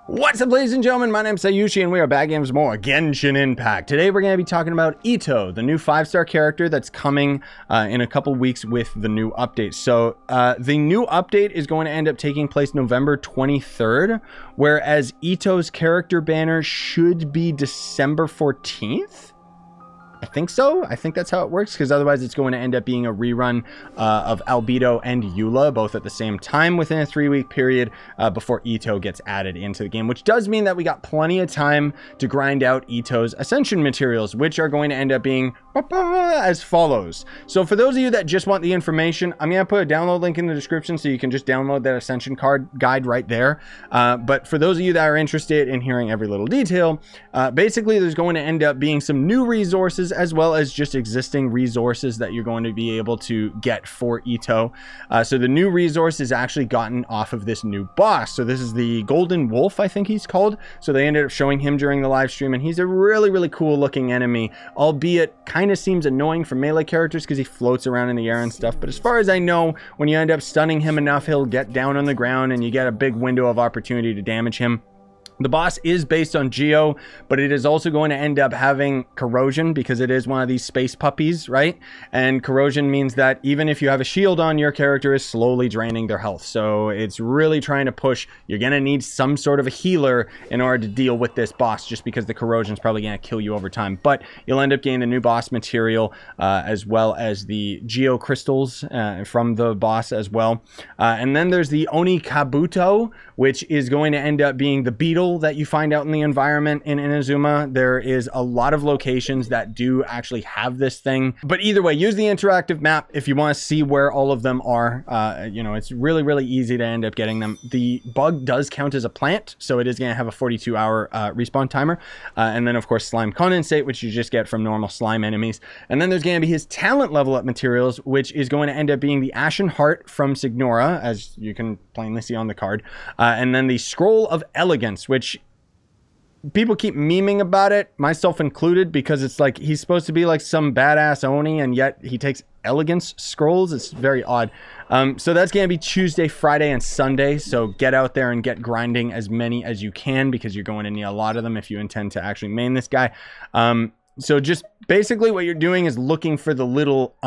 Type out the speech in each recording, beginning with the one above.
What's up, ladies and gentlemen? My name's Scyushi and we are back games more Genshin Impact. Today we're going to be talking about Itto, the new 5-star character that's coming in a couple weeks with the new update. So the new update is going to end up taking place November 23rd, whereas Itto's character banner should be December 14th. I think so. I think that's how it works, because otherwise it's going to end up being a rerun of Albedo and Eula, both at the same time within a 3-week period before Itto gets added into the game, which does mean that we got plenty of time to grind out Itto's Ascension materials, which are going to end up being as follows. So for those of you that just want the information, I'm going to put a download link in the description so you can just download that Ascension card guide right there. But for those of you that are interested in hearing every little detail, basically there's going to end up being some new resources as well as just existing resources that you're going to be able to get for Itto. So the new resource is actually gotten off of this new boss. So this is the Golden Wolf, I think he's called. So they ended up showing him during the live stream, and he's a really cool looking enemy, albeit kind of seems annoying for melee characters because he floats around in the air and stuff. But as far as I know, when you end up stunning him enough, he'll get down on the ground and you get a big window of opportunity to damage him. The boss is based on Geo, but it is also going to end up having corrosion because it is one of these space puppies, right? And corrosion means that even if you have a shield on, your character is slowly draining their health. So it's really trying to push. You're going to need some sort of a healer in order to deal with this boss, just because the corrosion is probably going to kill you over time. But you'll end up getting the new boss material as well as the Geo crystals from the boss as well. And then there's the Oni Kabuto, which is going to end up being the beetle that you find out in the environment in Inazuma. There is a lot of locations that do actually have this thing, but either way, use the interactive map if you want to see where all of them are. You know, it's really easy to end up getting them. The bug does count as a plant, so it is going to have a 42-hour respawn timer, and then of course slime condensate, which you just get from normal slime enemies. And then there's going to be his talent level up materials, which is going to end up being the Ashen Heart from Signora, as you can plainly see on the card, and then the Scroll of Elegance, which people keep memeing about it, myself included, because it's like he's supposed to be like some badass Oni, and yet he takes elegance scrolls. It's very odd. So that's going to be Tuesday, Friday, and Sunday. So get out there and get grinding as many as you can, because you're going to need a lot of them if you intend to actually main this guy. So just basically what you're doing is looking for the little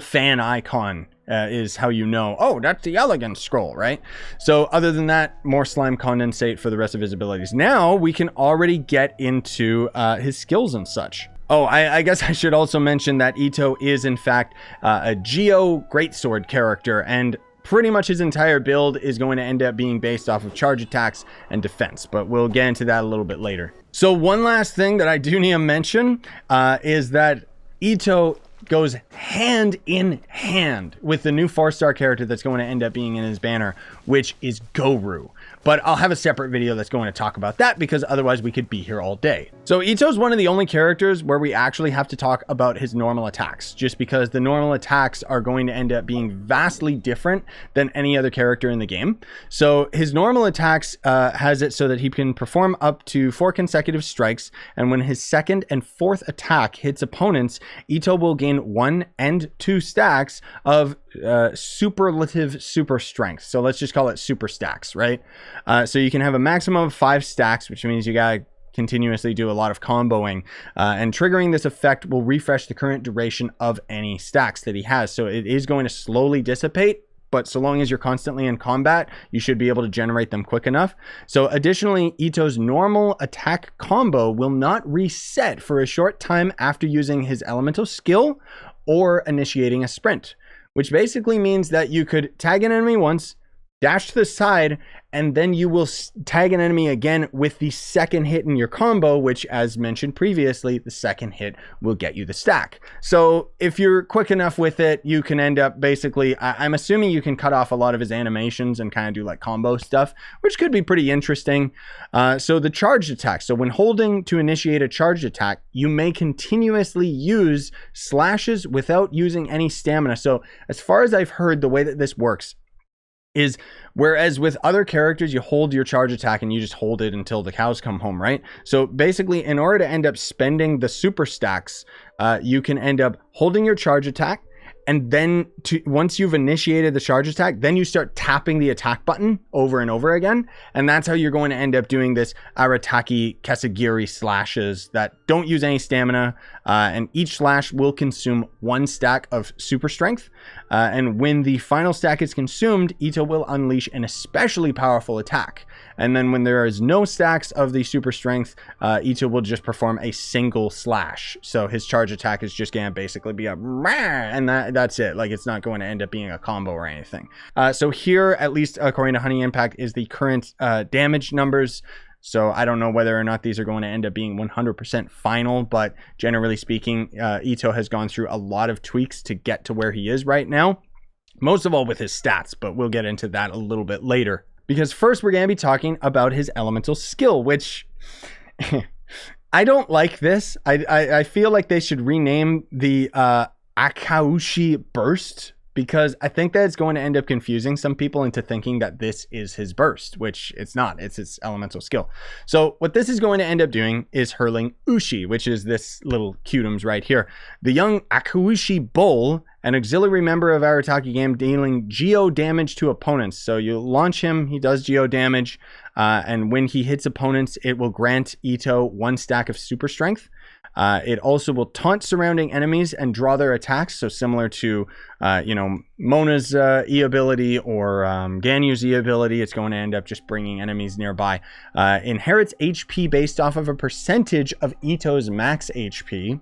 fan icon. Is how you know, oh, that's the elegance scroll, right? So other than that, more slime condensate for the rest of his abilities. Now we can already get into his skills and such. Oh, I guess I should also mention that Itto is in fact a Geo Greatsword character, and pretty much his entire build is going to end up being based off of charge attacks and defense, but we'll get into that a little bit later. So one last thing that I do need to mention is that Itto goes hand in hand with the new 4-star character that's going to end up being in his banner, which is Gorou. But I'll have a separate video that's going to talk about that, because otherwise we could be here all day. So Itto's one of the only characters where we actually have to talk about his normal attacks, just because the normal attacks are going to end up being vastly different than any other character in the game. So his normal attacks has it so that he can perform up to 4 consecutive strikes, and when his second and fourth attack hits opponents, Itto will gain 1 and 2 stacks of superlative super strength. So let's just call it super stacks, right? So you can have a maximum of 5 stacks, which means you gotta continuously do a lot of comboing, and triggering this effect will refresh the current duration of any stacks that he has. So it is going to slowly dissipate, but so long as you're constantly in combat, you should be able to generate them quick enough. So additionally, Itto's normal attack combo will not reset for a short time after using his elemental skill or initiating a sprint, which basically means that you could tag an enemy once, dash to the side, and then you will tag an enemy again with the second hit in your combo, which, as mentioned previously, the second hit will get you the stack. So if you're quick enough with it, you can end up basically, I'm assuming you can cut off a lot of his animations and kind of do like combo stuff, which could be pretty interesting. So the charged attack. So when holding to initiate a charged attack, you may continuously use slashes without using any stamina. So as far as I've heard, the way that this works is, whereas with other characters you hold your charge attack and you just hold it until the cows come home, right? So basically, in order to end up spending the super stacks, you can end up holding your charge attack And then once you've initiated the charge attack, then you start tapping the attack button over and over again. And that's how you're going to end up doing this Arataki Kesagiri slashes that don't use any stamina. And each slash will consume 1 stack of super strength. And when the final stack is consumed, Itto will unleash an especially powerful attack. And then when there is no stacks of the super strength, Itto will just perform a single slash. So his charge attack is just going to basically be a and that's it. Like, it's not going to end up being a combo or anything. So here, at least according to Honey Impact, is the current damage numbers. So I don't know whether or not these are going to end up being 100% final, but generally speaking, Itto has gone through a lot of tweaks to get to where he is right now. Most of all with his stats, but we'll get into that a little bit later. Because first we're going to be talking about his elemental skill, which I don't like this. I feel like they should rename the Akaushi Burst, because I think that it's going to end up confusing some people into thinking that this is his burst, which it's not. It's his elemental skill. So what this is going to end up doing is hurling Ushi, which is this little cutums right here. The young Akaushi Bull, an auxiliary member of Arataki game, dealing Geo damage to opponents. So you launch him, he does Geo damage, and when he hits opponents, it will grant Itto 1 stack of super strength. It also will taunt surrounding enemies and draw their attacks. So similar to, Mona's E ability or Ganyu's E ability, it's going to end up just bringing enemies nearby. Inherits HP based off of a percentage of Itto's max HP.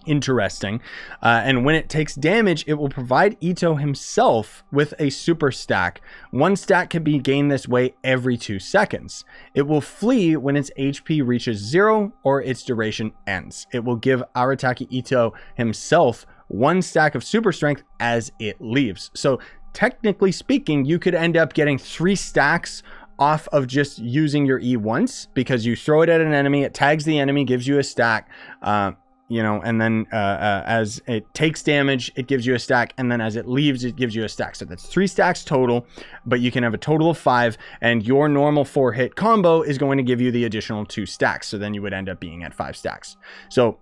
Interesting. And when it takes damage, it will provide Itto himself with a super stack. 1 stack can be gained this way every 2 seconds. It will flee when its HP reaches 0 or its duration ends. It will give Arataki Itto himself 1 stack of super strength as it leaves. So technically speaking, you could end up getting 3 stacks off of just using your E once, because you throw it at an enemy, it tags the enemy, gives you a stack, and then as it takes damage, it gives you a stack, and then as it leaves, it gives you a stack. So that's 3 stacks total, but you can have a total of 5, and your normal 4-hit combo is going to give you the additional 2 stacks. So then you would end up being at 5 stacks. So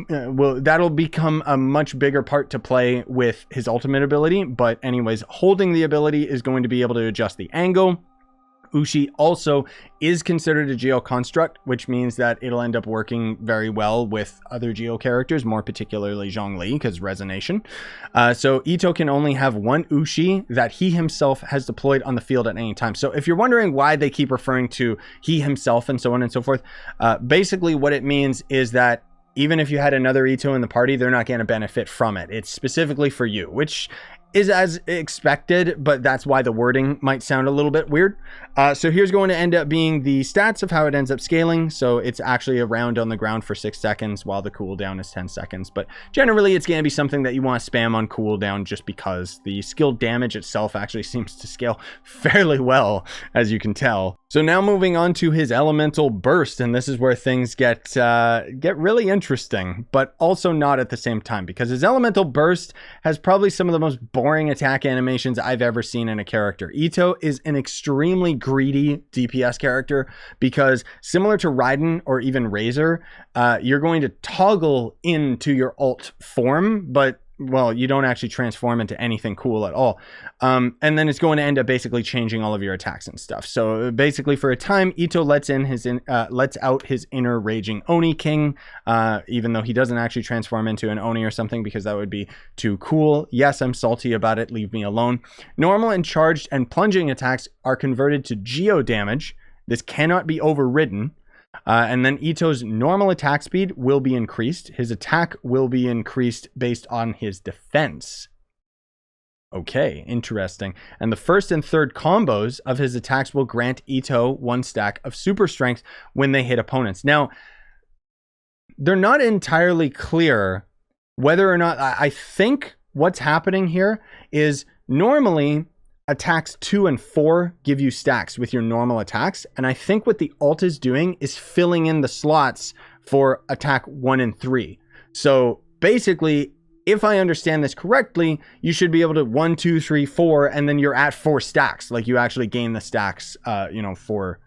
that'll become a much bigger part to play with his ultimate ability. But anyways, holding the ability is going to be able to adjust the angle. Ushi also is considered a Geo construct, which means that it'll end up working very well with other Geo characters, more particularly Zhongli, because resonation. So Itto can only have 1 Ushi that he himself has deployed on the field at any time. So if you're wondering why they keep referring to he himself and so on and so forth, basically what it means is that even if you had another Itto in the party, they're not going to benefit from it. It's specifically for you, which is as expected, but that's why the wording might sound a little bit weird. So here's going to end up being the stats of how it ends up scaling. So it's actually a round on the ground for 6 seconds while the cooldown is 10 seconds. But generally it's going to be something that you want to spam on cooldown, just because the skill damage itself actually seems to scale fairly well, as you can tell. So now moving on to his elemental burst, and this is where things get really interesting, but also not at the same time, because his elemental burst has probably some of the most boring attack animations I've ever seen in a character. Itto is an extremely greedy DPS character, because similar to Raiden or even Razor, you're going to toggle into your ult form, but well, you don't actually transform into anything cool at all. And then it's going to end up basically changing all of your attacks and stuff. So basically for a time, Itto lets out his inner raging Oni King, even though he doesn't actually transform into an Oni or something, because that would be too cool. Yes, I'm salty about it. Leave me alone. Normal and charged and plunging attacks are converted to Geo damage. This cannot be overridden. And then Itto's normal attack speed will be increased. His attack will be increased based on his defense. Okay, interesting. And the first and third combos of his attacks will grant Itto 1 stack of super strength when they hit opponents. Now, they're not entirely clear whether or not, I think what's happening here is normally attacks 2 and 4 give you stacks with your normal attacks. And I think what the ult is doing is filling in the slots for attack 1 and 3. So basically, if I understand this correctly, you should be able to 1, 2, 3, 4, and then you're at 4 stacks. Like you actually gain the stacks, for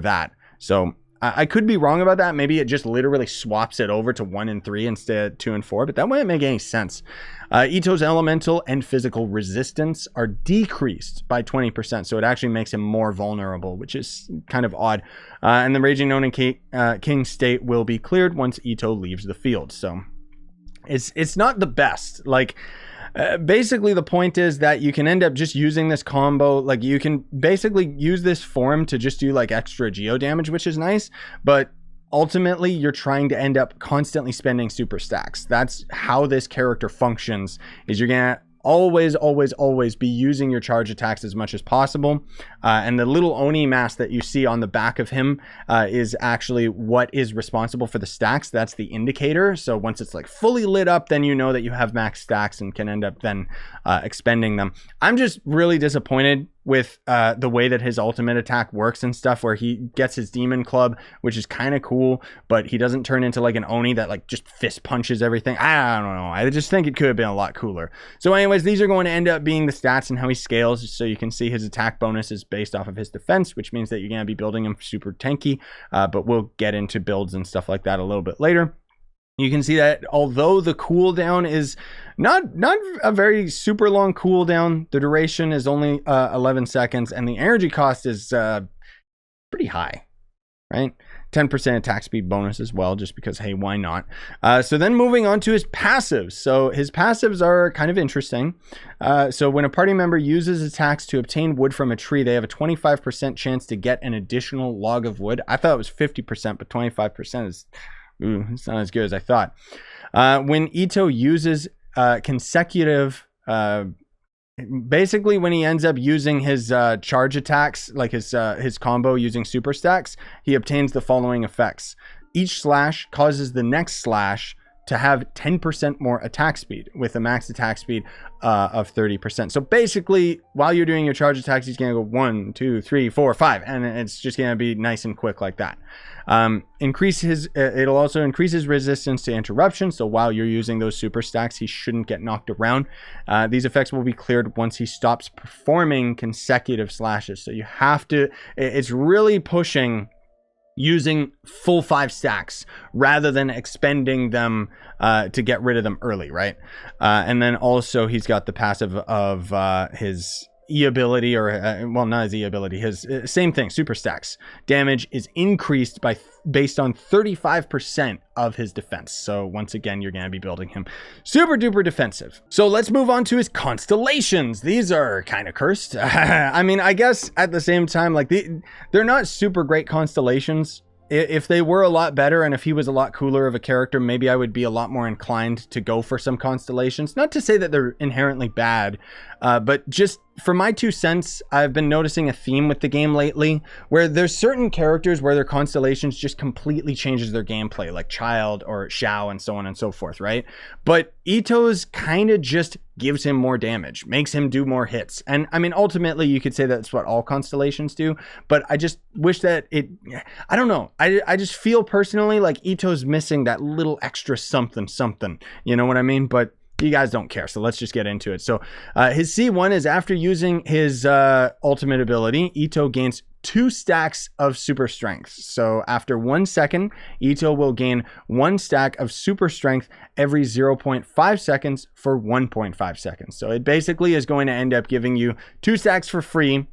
that. So I could be wrong about that. Maybe it just literally swaps it over to 1 and 3 instead of 2 and 4, but that wouldn't make any sense. Itto's elemental and physical resistance are decreased by 20%, so it actually makes him more vulnerable, which is kind of odd. And the Raging Nonin King state will be cleared once Itto leaves the field. So it's not the best. Like, basically the point is that you can end up just using this combo. Like, you can basically use this form to just do like extra geo damage, which is nice, but ultimately you're trying to end up constantly spending super stacks. That's how this character functions, is you're gonna always be using your charge attacks as much as possible. And the little Oni mask that you see on the back of him is actually what is responsible for the stacks. That's the indicator. So once it's like fully lit up, then you know that you have max stacks and can end up then expending them. I'm just really disappointed with the way that his ultimate attack works and stuff, where he gets his demon club, which is kind of cool, but he doesn't turn into like an Oni that like just fist punches everything. I don't know. I just think it could have been a lot cooler. So anyways, these are going to end up being the stats and how he scales. So you can see his attack bonus is based off of his defense, which means that you're going to be building him super tanky, but we'll get into builds and stuff like that a little bit later. You can see that although the cooldown is not a very super long cooldown, the duration is only 11 seconds, and the energy cost is pretty high, right? 10% attack speed bonus as well, just because, hey, why not? So then moving on to his passives. So his passives are kind of interesting. So when a party member uses attacks to obtain wood from a tree, they have a 25% chance to get an additional log of wood. I thought it was 50%, but 25% is... Ooh, it's not as good as I thought. When Itto uses consecutive, basically when he ends up using his charge attacks, like his combo using super stacks, he obtains the following effects. Each slash causes the next slash to have 10% more attack speed, with a max attack speed of 30%. So basically, while you're doing your charge attacks, he's gonna go 1, 2, 3, 4, 5, and it's just gonna be nice and quick like that. It'll also increase his resistance to interruption. So while you're using those super stacks, he shouldn't get knocked around. These effects will be cleared once he stops performing consecutive slashes. So you have to, it's really pushing using full 5 stacks rather than expending them to get rid of them early, right? And then also he's got the passive of his E ability, or well, not his E ability, his same thing, super stacks. Damage is increased by based on 35% of his defense. So once again, you're going to be building him super duper defensive. So let's move on to his constellations. These are kind of cursed. I mean, I guess at the same time, like they're not super great constellations. If they were a lot better and if he was a lot cooler of a character, maybe I would be a lot more inclined to go for some constellations. Not to say that they're inherently bad, but just for my 2 cents, I've been noticing a theme with the game lately where there's certain characters where their constellations just completely changes their gameplay, like Child or Xiao and so on and so forth, right? But Itto's kind of just gives him more damage, makes him do more hits. And I mean, ultimately you could say that's what all constellations do, but I just wish that I don't know. I just feel personally like Itto's missing that little extra something, you know what I mean? But you guys don't care, so let's just get into it. So his C1 is after using his ultimate ability, Itto gains 2 stacks of super strength. So after 1 second, Itto will gain 1 stack of super strength every 0.5 seconds for 1.5 seconds. So it basically is going to end up giving you 2 stacks for free,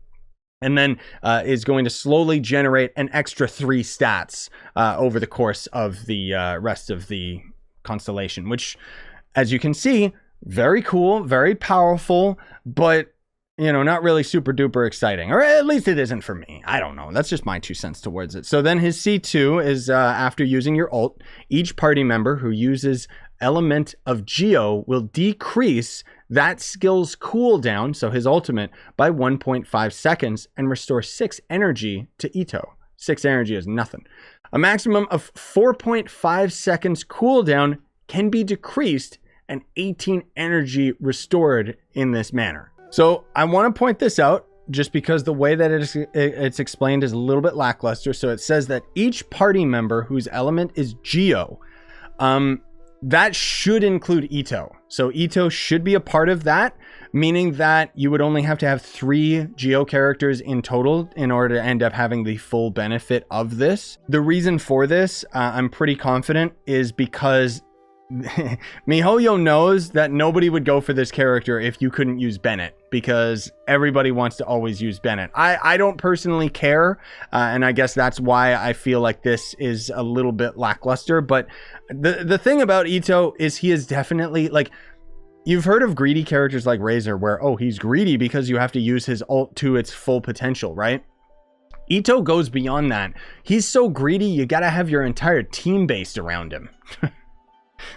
and then is going to slowly generate an extra 3 stats over the course of the rest of the constellation, which, as you can see, very cool, very powerful, but, you know, not really super duper exciting, or at least it isn't for me. I don't know. That's just my 2 cents towards it. So then his C2 is after using your ult, each party member who uses element of Geo will decrease that skill's cooldown, so his ultimate, by 1.5 seconds and restore 6 energy to Itto. 6 energy is nothing. A maximum of 4.5 seconds cooldown can be decreased and 18 energy restored in this manner. So I want to point this out just because the way that it's explained is a little bit lackluster. So it says that each party member whose element is Geo, that should include Itto. So Itto should be a part of that, meaning that you would only have to have 3 Geo characters in total in order to end up having the full benefit of this. The reason for this, I'm pretty confident, is because MiHoYo knows that nobody would go for this character if you couldn't use Bennett, because everybody wants to always use Bennett. I don't personally care, and I guess that's why I feel like this is a little bit lackluster. But the thing about Itto is he is definitely, like, you've heard of greedy characters like Razor, where, oh, he's greedy because you have to use his ult to its full potential, right? Itto goes beyond that. He's so greedy, you gotta have your entire team based around him.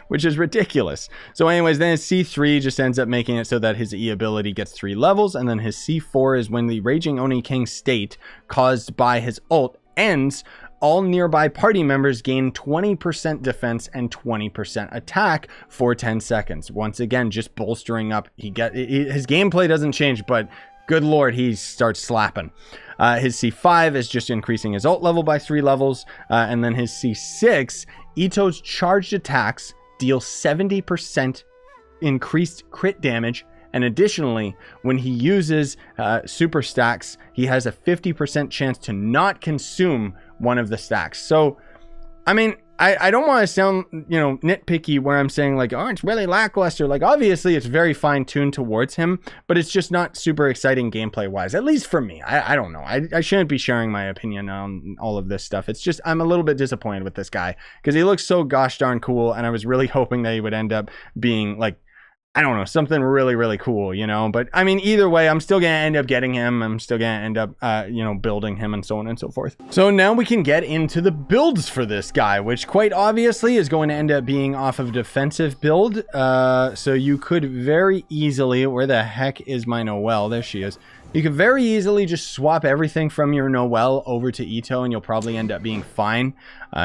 Which is ridiculous. So anyways, then his C3 just ends up making it so that his E ability gets 3 levels, and then his C4 is when the Raging Oni King state caused by his ult ends, all nearby party members gain 20% defense and 20% attack for 10 seconds. Once again, just bolstering up. His gameplay doesn't change, but good lord, he starts slapping. His C5 is just increasing his ult level by 3 levels, and then his C6, Itto's charged attacks deal 70% increased crit damage, and additionally, when he uses super stacks, he has a 50% chance to not consume one of the stacks. So, I mean, I don't want to sound, you know, nitpicky where I'm saying like, oh, it's really lackluster. Like, obviously it's very fine-tuned towards him, but it's just not super exciting gameplay-wise, at least for me. I don't know. I shouldn't be sharing my opinion on all of this stuff. It's just, I'm a little bit disappointed with this guy because he looks so gosh darn cool, and I was really hoping that he would end up being like, I don't know, something really, really cool, you know? But I mean, either way, I'm still going to end up getting him. I'm still going to end up, you know, building him and so on and so forth. So now we can get into the builds for this guy, which quite obviously is going to end up being off of defensive build. So you could very easily, where the heck is my Noelle? There she is. You could very easily just swap everything from your Noelle over to Itto, and you'll probably end up being fine.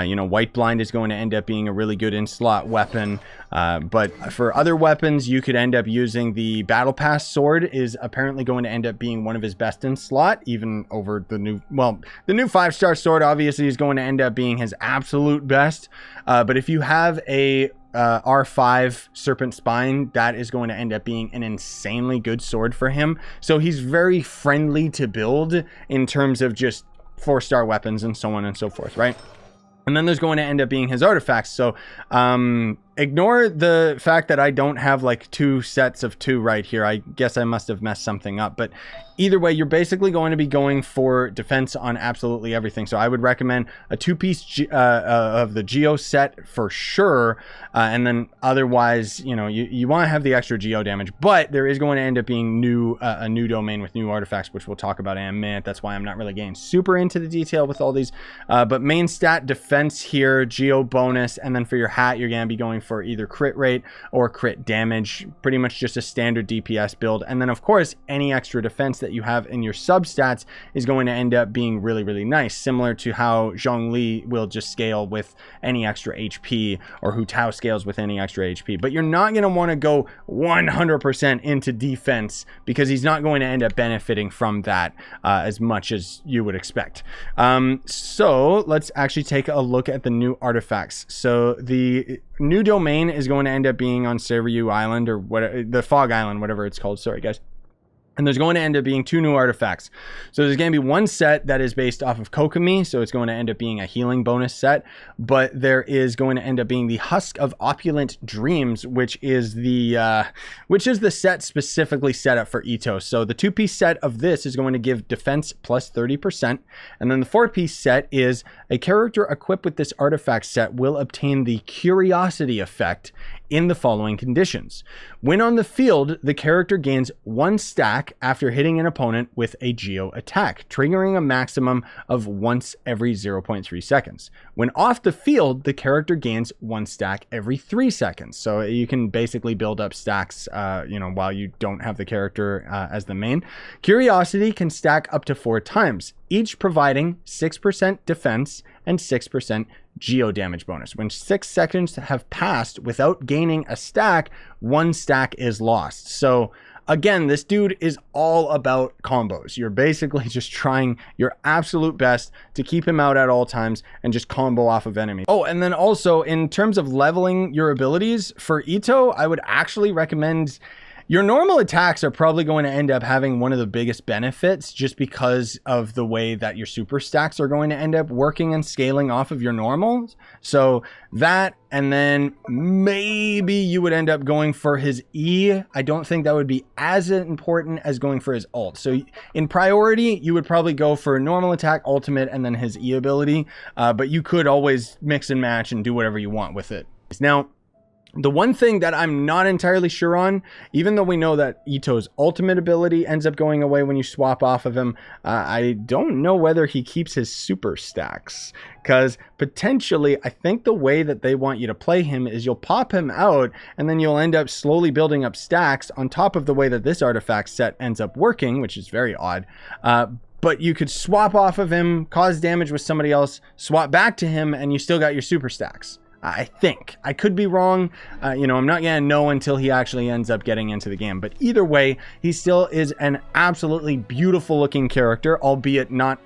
You know, White Blind is going to end up being a really good in-slot weapon. But for other weapons, you could end up using the Battle Pass sword is apparently going to end up being one of his best in slot, even over the new, well, the new 5-star sword obviously is going to end up being his absolute best. But if you have a R5 Serpent Spine, that is going to end up being an insanely good sword for him. So he's very friendly to build in terms of just 4-star weapons and so on and so forth, right? And then there's going to end up being his artifacts. So ignore the fact that I don't have like 2 sets of 2 right here. I guess I must have messed something up. But either way, you're basically going to be going for defense on absolutely everything. So I would recommend a 2-piece of the Geo set for sure. And then otherwise, you know, you want to have the extra Geo damage. But there is going to end up being a new domain with new artifacts, which we'll talk about in a minute. That's why I'm not really getting super into the detail with all these. But main stat defense here, Geo bonus, and then for your hat, you're going to be going for either crit rate or crit damage. Pretty much just a standard DPS build. And then, of course, any extra defense that you have in your substats is going to end up being really, really nice, similar to how Zhongli will just scale with any extra HP, or Hu Tao scales with any extra HP. But you're not going to want to go 100% into defense because he's not going to end up benefiting from that as much as you would expect. So let's actually take a look at the new artifacts. So the new domain is going to end up being on Seiryu Island, or what, the Fog Island, whatever it's called. Sorry, guys. And there's going to end up being 2 new artifacts. So there's going to be one set that is based off of Kokomi, so it's going to end up being a healing bonus set. But there is going to end up being the Husk of Opulent Dreams, which is the set specifically set up for Itto. So the 2-piece set of this is going to give defense plus 30%, and then the 4-piece set is a character equipped with this artifact set will obtain the Curiosity effect in the following conditions. When on the field, the character gains 1 stack after hitting an opponent with a Geo attack, triggering a maximum of once every 0.3 seconds. When off the field, the character gains 1 stack every 3 seconds. So you can basically build up stacks, you know, while you don't have the character as the main. Curiosity can stack up to 4 times, each providing 6% defense and 6% Geo damage bonus. When 6 seconds have passed without gaining a stack, 1 stack is lost. So again, this dude is all about combos. You're basically just trying your absolute best to keep him out at all times and just combo off of enemies. Oh, and then also in terms of leveling your abilities for Itto, I would actually recommend Your normal attacks are probably going to end up having one of the biggest benefits just because of the way that your super stacks are going to end up working and scaling off of your normals. So that, and then maybe you would end up going for his E. I don't think that would be as important as going for his ult. So in priority, you would probably go for normal attack, ultimate, and then his E ability. But you could always mix and match and do whatever you want with it. Now, the one thing that I'm not entirely sure on, even though we know that Itto's ultimate ability ends up going away when you swap off of him, I don't know whether he keeps his super stacks. Because potentially, I think the way that they want you to play him is you'll pop him out, and then you'll end up slowly building up stacks on top of the way that this artifact set ends up working, which is very odd. But you could swap off of him, cause damage with somebody else, swap back to him, and you still got your super stacks. I think. I could be wrong. You know, I'm not going to know until he actually ends up getting into the game. But either way, he still is an absolutely beautiful looking character, albeit not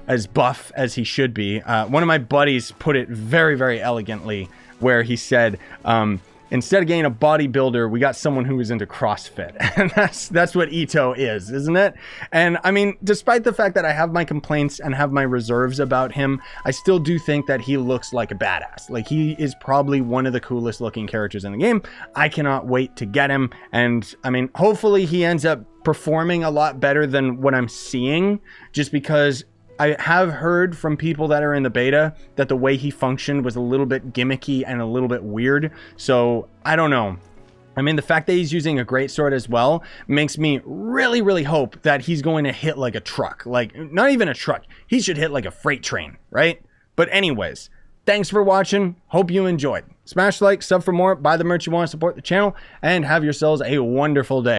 as buff as he should be. One of my buddies put it very, very elegantly, where he said, instead of getting a bodybuilder, we got someone who is into CrossFit. And that's what Itto is, isn't it? And I mean, despite the fact that I have my complaints and have my reserves about him, I still do think that he looks like a badass. Like, he is probably one of the coolest looking characters in the game. I cannot wait to get him. And I mean, hopefully he ends up performing a lot better than what I'm seeing, just because I have heard from people that are in the beta that the way he functioned was a little bit gimmicky and a little bit weird. So I don't know. I mean, the fact that he's using a greatsword as well makes me really, really hope that he's going to hit like a truck. Like, not even a truck. He should hit like a freight train, right? But anyways, thanks for watching. Hope you enjoyed. Smash like, sub for more, buy the merch you want to support the channel, and have yourselves a wonderful day.